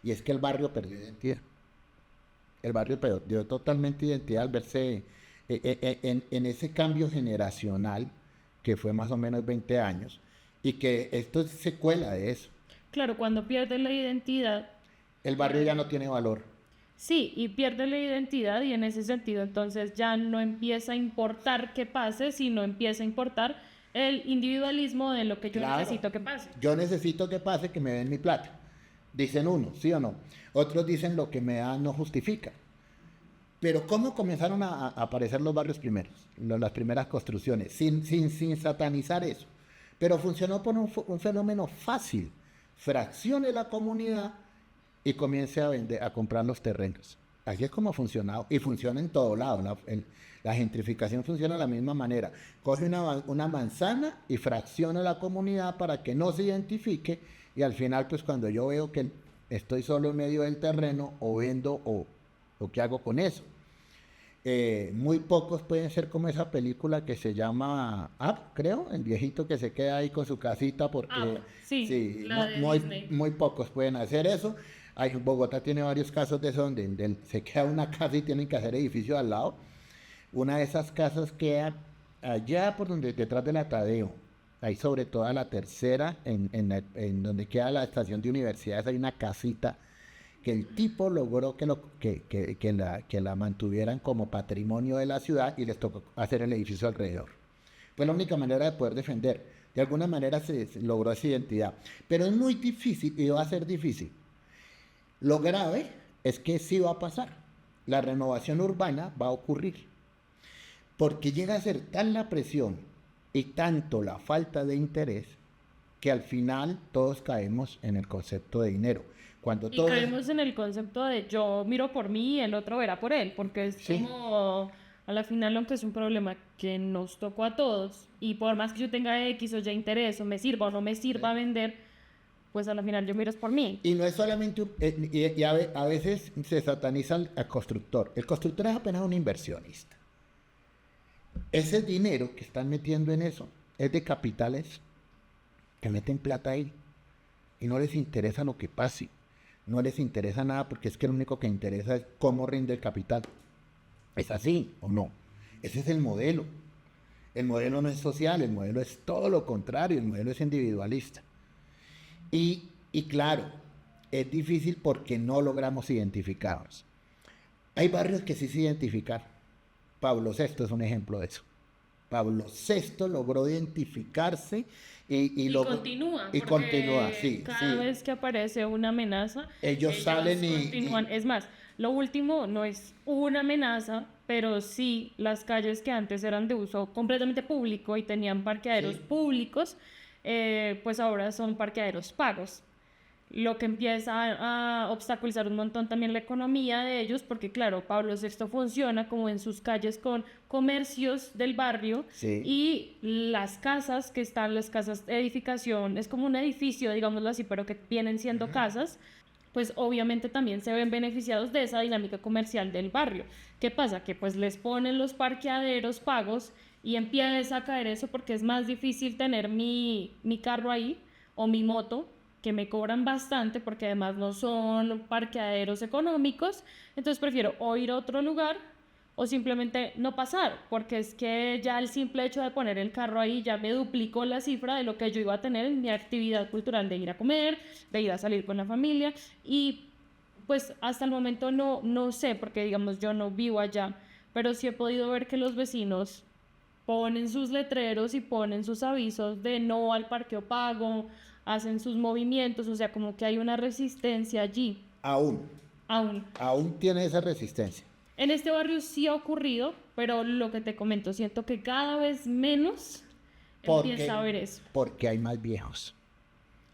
[SPEAKER 1] Y es que el barrio perdió identidad. El barrio perdió totalmente identidad al verse en ese cambio generacional, que fue más o menos 20 años, y que esto es secuela de eso.
[SPEAKER 2] Claro, cuando pierde la identidad,
[SPEAKER 1] El barrio ya no tiene valor.
[SPEAKER 2] sí, y pierde la identidad y en ese sentido entonces ya no empieza a importar que pase, sino empieza a importar el individualismo de lo que yo
[SPEAKER 1] Claro.
[SPEAKER 2] necesito que pase.
[SPEAKER 1] Yo necesito que pase, que me den mi plata. Dicen unos, ¿sí o no? Otros dicen lo que me dan no justifica. Pero ¿cómo comenzaron a aparecer los barrios primeros? Las primeras construcciones, sin satanizar eso. Pero funcionó por un fenómeno fácil. Fraccione la comunidad y comience a comprar los terrenos. Así es como ha funcionado. Y funciona en todo lado. La gentrificación funciona de la misma manera. Coge una manzana y fracciona la comunidad para que no se identifique. Y al final, pues cuando yo veo que estoy solo en medio del terreno, o vendo o qué hago con eso. Muy pocos pueden ser como esa película que se llama Up, creo, el viejito que se queda ahí con su casita porque
[SPEAKER 2] sí, la de Disney.
[SPEAKER 1] Muy pocos pueden hacer eso. Bogotá tiene varios casos de eso donde se queda una casa y tienen que hacer edificios al lado. Una de esas casas queda allá por donde, detrás de la Tadeo, ahí sobre toda la Tercera, en donde queda la estación de universidades, hay una casita que el tipo logró que la mantuvieran como patrimonio de la ciudad y les tocó hacer el edificio alrededor. Fue la única manera de poder defender. De alguna manera se logró esa identidad. Pero es muy difícil y va a ser difícil. Lo grave es que sí va a pasar. La renovación urbana va a ocurrir. Porque llega a ser tan la presión y tanto la falta de interés que al final todos caemos en el concepto de dinero. Cuando
[SPEAKER 2] y caemos en el concepto de yo miro por mí y el otro verá por él, porque es como a la final, aunque es un problema que nos tocó a todos, y por más que yo tenga X o Y interés, o me sirva o no me sirva vender, pues a la final yo miro es por mí.
[SPEAKER 1] Y no es solamente, a veces se sataniza al constructor. El constructor es apenas un inversionista. Ese dinero que están metiendo en eso es de capitales que meten plata ahí y no les interesa lo que pase. No les interesa nada porque es que lo único que interesa es cómo rinde el capital. ¿Es así o no? Ese es el modelo. El modelo no es social, el modelo es todo lo contrario, el modelo es individualista. Y claro, es difícil porque no logramos identificarnos. Hay barrios que sí se identifican. Pablo VI es un ejemplo de eso. Pablo VI logró identificarse y continúa, sí.
[SPEAKER 2] Cada vez que aparece una amenaza,
[SPEAKER 1] ellos salen
[SPEAKER 2] continúan. Es más, lo último no es una amenaza, pero sí las calles que antes eran de uso completamente público y tenían parqueaderos públicos, pues ahora son parqueaderos pagos, lo que empieza a obstaculizar un montón también la economía de ellos, porque claro, Pablo VI funciona como en sus calles con comercios del barrio
[SPEAKER 1] Sí.
[SPEAKER 2] y las casas que están, las casas de edificación, es como un edificio, digámoslo así, pero que vienen siendo casas, pues obviamente también se ven beneficiados de esa dinámica comercial del barrio. ¿Qué pasa? Que pues les ponen los parqueaderos pagos y empieza a caer eso porque es más difícil tener mi carro ahí o mi moto, que me cobran bastante porque además no son parqueaderos económicos, entonces prefiero o ir a otro lugar o simplemente no pasar, porque es que ya el simple hecho de poner el carro ahí ya me duplicó la cifra de lo que yo iba a tener en mi actividad cultural de ir a comer, de ir a salir con la familia y pues hasta el momento no sé, porque digamos yo no vivo allá, pero sí he podido ver que los vecinos ponen sus letreros y ponen sus avisos de no al parqueo pago, hacen sus movimientos, o sea, como que hay una resistencia allí
[SPEAKER 1] Aún,
[SPEAKER 2] aún.
[SPEAKER 1] aún tiene esa resistencia.
[SPEAKER 2] En este barrio sí ha ocurrido, pero lo que te comento, siento que cada vez menos empieza a
[SPEAKER 1] Porque,
[SPEAKER 2] haber eso.
[SPEAKER 1] porque hay más viejos.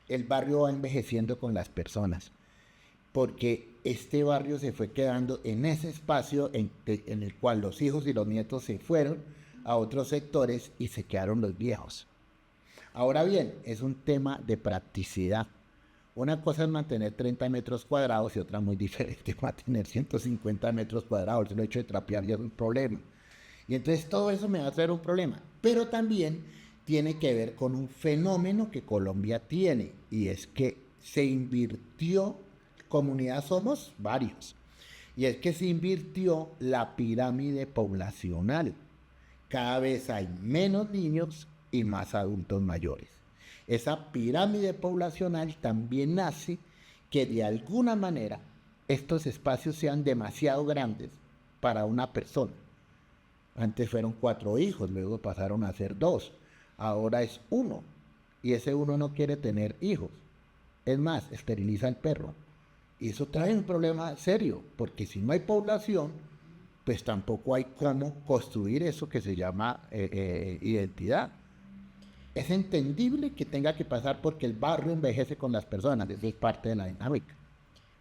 [SPEAKER 1] El barrio va envejeciendo con las personas. Porque este barrio se fue quedando en ese espacio en el cual los hijos y los nietos se fueron a otros sectores y se quedaron los viejos. Ahora bien, es un tema de practicidad. Una cosa es mantener 30 metros cuadrados y otra muy diferente, mantener 150 metros cuadrados. El hecho de trapear ya es un problema. Y entonces todo eso me va a traer un problema. Pero también tiene que ver con un fenómeno que Colombia tiene, y es que se invirtió, comunidad somos varios, y es que se invirtió la pirámide poblacional. Cada vez hay menos niños y más adultos mayores. Esa pirámide poblacional también hace que de alguna manera estos espacios sean demasiado grandes para una persona. Antes fueron 4 hijos, luego pasaron a ser 2, ahora es 1. Y ese 1 no quiere tener hijos. Es más, esteriliza al perro. Y eso trae un problema serio, porque si no hay población, pues tampoco hay cómo construir eso que se llama identidad. Es entendible que tenga que pasar porque el barrio envejece con las personas, eso es parte de la dinámica.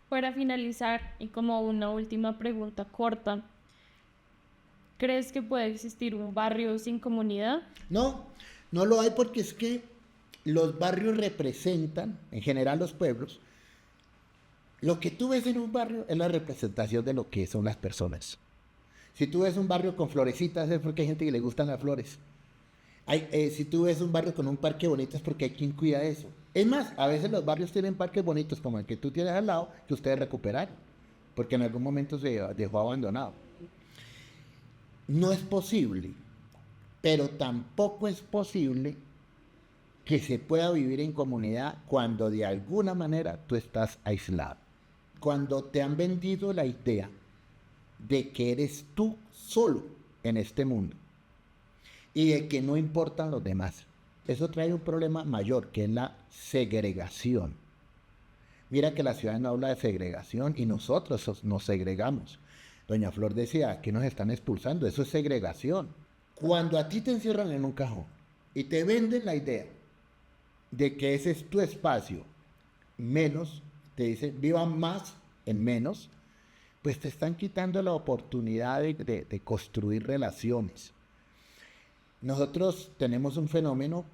[SPEAKER 2] Para finalizar, y como una última pregunta corta, ¿crees que puede existir un barrio sin comunidad?
[SPEAKER 1] No, no lo hay porque es que los barrios representan, en general los pueblos, lo que tú ves en un barrio es la representación de lo que son las personas. Si tú ves un barrio con florecitas es porque hay gente que le gustan las flores. Si tú ves un barrio con un parque bonito es porque hay quien cuida de eso. Es más, a veces los barrios tienen parques bonitos como el que tú tienes al lado que ustedes recuperaron, porque en algún momento se dejó abandonado. No es posible, pero tampoco es posible que se pueda vivir en comunidad cuando de alguna manera tú estás aislado. Cuando te han vendido la idea de que eres tú solo en este mundo y de que no importan los demás. Eso trae un problema mayor, que es la segregación. Mira que la ciudad no habla de segregación y nosotros nos segregamos. Doña Flor decía que nos están expulsando, eso es segregación. Cuando a ti te encierran en un cajón y te venden la idea de que ese es tu espacio, menos, te dicen vivan más en menos, pues te están quitando la oportunidad de construir relaciones. Nosotros tenemos un fenómeno,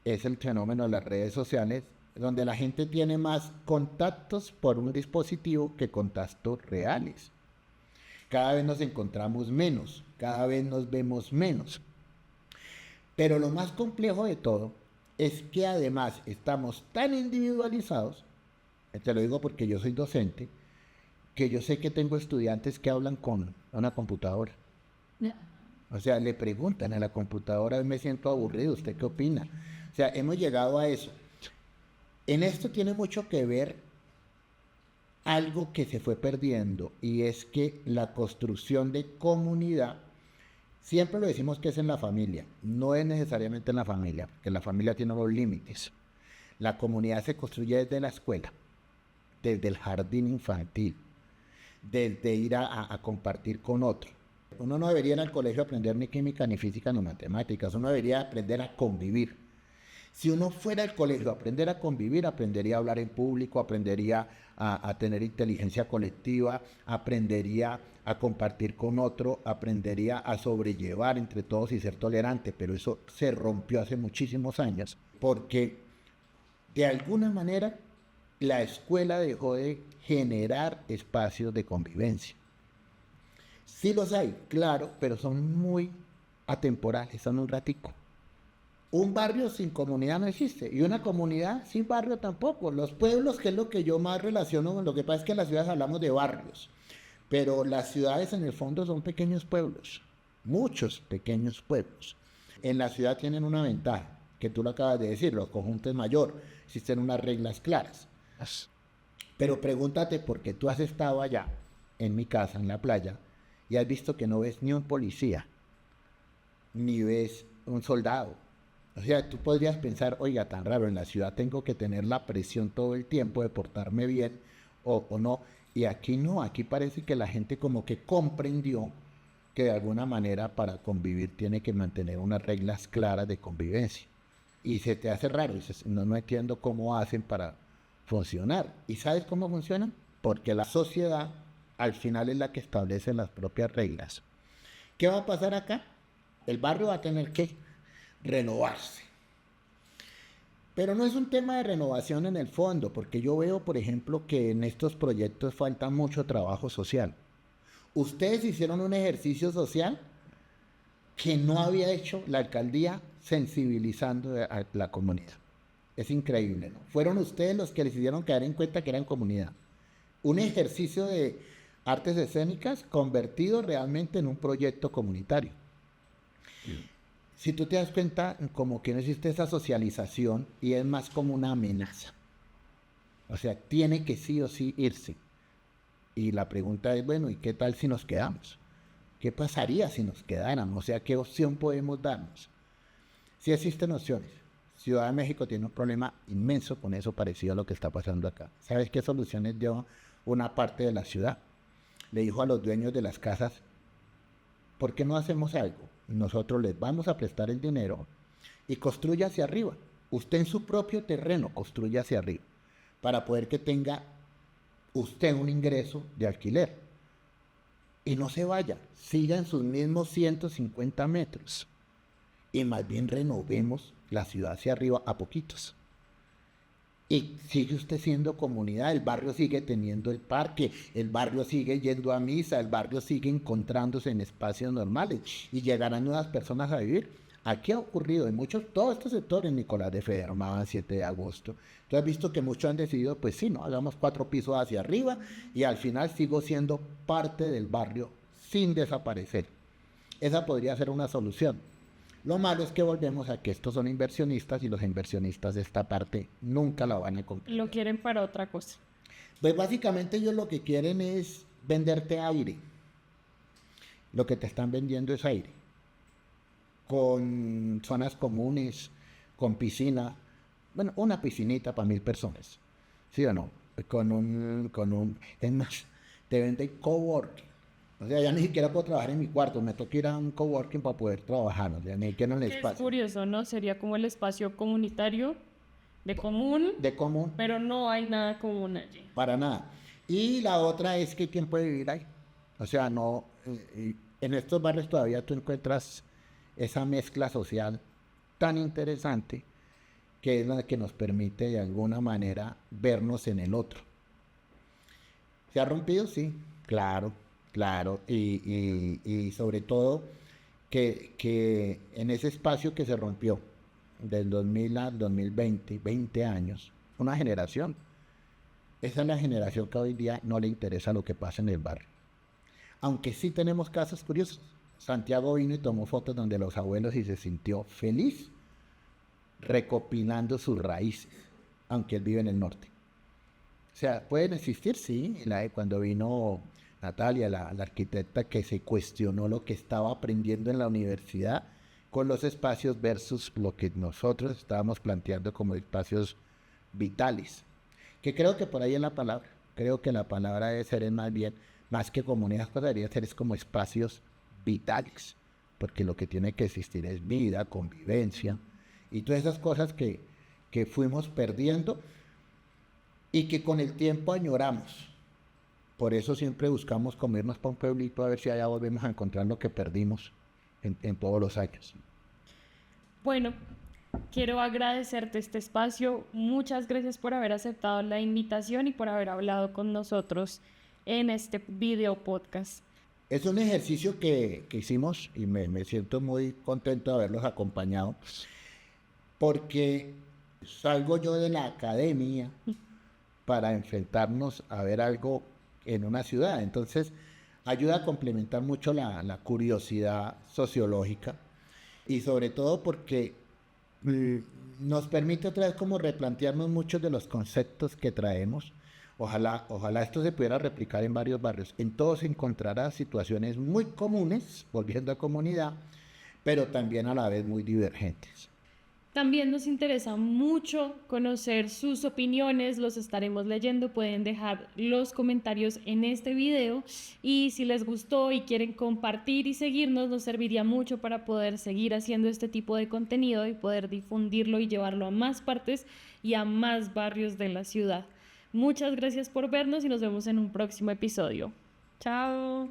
[SPEAKER 1] es el fenómeno de las redes sociales, donde la gente tiene más contactos por un dispositivo que contactos reales. Cada vez nos encontramos menos, cada vez nos vemos menos. Pero lo más complejo de todo es que además estamos tan individualizados, te lo digo porque yo soy docente, que yo sé que tengo estudiantes que hablan con una computadora. O sea, le preguntan a la computadora, me siento aburrido, ¿usted qué opina? O sea, hemos llegado a eso. En esto tiene mucho que ver algo que se fue perdiendo, y es que la construcción de comunidad, siempre lo decimos que es en la familia, no es necesariamente en la familia, porque la familia tiene los límites. La comunidad se construye desde la escuela, desde el jardín infantil, desde ir a compartir con otro. Uno no debería ir al colegio a aprender ni química, ni física, ni matemáticas. Uno debería aprender a convivir. Si uno fuera al colegio a aprender a convivir, aprendería a hablar en público, aprendería a tener inteligencia colectiva, aprendería a compartir con otro, aprendería a sobrellevar entre todos y ser tolerante, pero eso se rompió hace muchísimos años, porque de alguna manera la escuela dejó de generar espacios de convivencia. Sí los hay, claro, pero son muy atemporales, son un ratico. Un barrio sin comunidad no existe y una comunidad sin barrio tampoco. Los pueblos, que es lo que yo más relaciono con lo que pasa es que en las ciudades hablamos de barrios, pero las ciudades en el fondo son pequeños pueblos, muchos pequeños pueblos. En la ciudad tienen una ventaja, que tú lo acabas de decir, los conjuntos mayor, existen unas reglas claras. Pero pregúntate por qué tú has estado allá, en mi casa, en la playa, y has visto que no ves ni un policía, ni ves un soldado. O sea, tú podrías pensar, oiga, tan raro, en la ciudad tengo que tener la presión todo el tiempo de portarme bien o no. Y aquí no, aquí parece que la gente como que comprendió que de alguna manera para convivir tiene que mantener unas reglas claras de convivencia. Y se te hace raro, dices, no entiendo cómo hacen para funcionar. ¿Y sabes cómo funcionan? Porque la sociedad al final es la que establece las propias reglas. ¿Qué va a pasar acá? El barrio va a tener que renovarse. Pero no es un tema de renovación en el fondo, porque yo veo, por ejemplo, que en estos proyectos falta mucho trabajo social. Ustedes hicieron un ejercicio social que no había hecho la alcaldía sensibilizando a la comunidad. Es increíble, ¿no? Fueron ustedes los que les hicieron caer en cuenta que eran comunidad. Un ejercicio de artes escénicas convertido realmente en un proyecto comunitario. Si tú te das cuenta, como que no existe esa socialización y es más como una amenaza. O sea, tiene que sí o sí irse. Y la pregunta es, bueno, ¿y qué tal si nos quedamos? ¿Qué pasaría si nos quedáramos? O sea, ¿qué opción podemos darnos? Sí existen opciones. Ciudad de México tiene un problema inmenso con eso, parecido a lo que está pasando acá. ¿Sabes qué soluciones dio una parte de la ciudad? Le dijo a los dueños de las casas, ¿por qué no hacemos algo? Nosotros les vamos a prestar el dinero y construya hacia arriba. Usted en su propio terreno construya hacia arriba para poder que tenga usted un ingreso de alquiler. Y no se vaya, siga en sus mismos 150 metros. Y más bien renovemos la ciudad hacia arriba a poquitos. Y sigue usted siendo comunidad, el barrio sigue teniendo el parque, el barrio sigue yendo a misa, el barrio sigue encontrándose en espacios normales y llegarán nuevas personas a vivir. Aquí ha ocurrido en muchos, todos estos sectores, Nicolás de Federman, 7 de agosto. Tú has visto que muchos han decidido, pues sí, no, hagamos 4 pisos hacia arriba y al final sigo siendo parte del barrio sin desaparecer. Esa podría ser una solución. Lo malo es que volvemos a que estos son inversionistas y los inversionistas de esta parte nunca la van a comprar.
[SPEAKER 2] Lo quieren para otra cosa.
[SPEAKER 1] Pues básicamente ellos lo que quieren es venderte aire. Lo que te están vendiendo es aire. Con zonas comunes, con piscina. Bueno, una piscinita para 1000 personas. ¿Sí o no? Es más, te venden coworking. O sea, ya ni siquiera puedo trabajar en mi cuarto, me toca ir a un coworking para poder trabajar, o sea, ni siquiera en el espacio.
[SPEAKER 2] Es curioso, ¿no? Sería como el espacio comunitario de común, pero no hay nada común allí.
[SPEAKER 1] Para nada. Y la otra es que ¿quién puede vivir ahí? O sea, no, en estos barrios todavía tú encuentras esa mezcla social tan interesante que es la que nos permite de alguna manera vernos en el otro. ¿Se ha rompido? Sí, claro. Claro, y sobre todo que en ese espacio que se rompió del 2000 al 2020, 20 años, una generación, esa es la generación que hoy día no le interesa lo que pasa en el barrio. Aunque sí tenemos casos curiosos. Santiago vino y tomó fotos donde los abuelos y se sintió feliz recopilando sus raíces, aunque él vive en el norte. O sea, pueden existir, sí, cuando vino Natalia, la arquitecta que se cuestionó lo que estaba aprendiendo en la universidad con los espacios versus lo que nosotros estábamos planteando como espacios vitales. Que creo que por ahí es la palabra. Creo que la palabra debe ser es más bien, más que comunidad, debería ser es como espacios vitales. Porque lo que tiene que existir es vida, convivencia y todas esas cosas que fuimos perdiendo y que con el tiempo añoramos. Por eso siempre buscamos comernos para un pueblito a ver si allá volvemos a encontrar lo que perdimos en todos los años.
[SPEAKER 2] Bueno, quiero agradecerte este espacio. Muchas gracias por haber aceptado la invitación y por haber hablado con nosotros en este video podcast.
[SPEAKER 1] Es un ejercicio que hicimos y me siento muy contento de haberlos acompañado, porque salgo yo de la academia para enfrentarnos a ver algo en una ciudad. Entonces, ayuda a complementar mucho la curiosidad sociológica y sobre todo porque nos permite otra vez como replantearnos muchos de los conceptos que traemos. Ojalá esto se pudiera replicar en varios barrios. En todos se encontrará situaciones muy comunes, volviendo a comunidad, pero también a la vez muy divergentes.
[SPEAKER 2] También nos interesa mucho conocer sus opiniones, los estaremos leyendo, pueden dejar los comentarios en este video y si les gustó y quieren compartir y seguirnos, nos serviría mucho para poder seguir haciendo este tipo de contenido y poder difundirlo y llevarlo a más partes y a más barrios de la ciudad. Muchas gracias por vernos y nos vemos en un próximo episodio. Chao.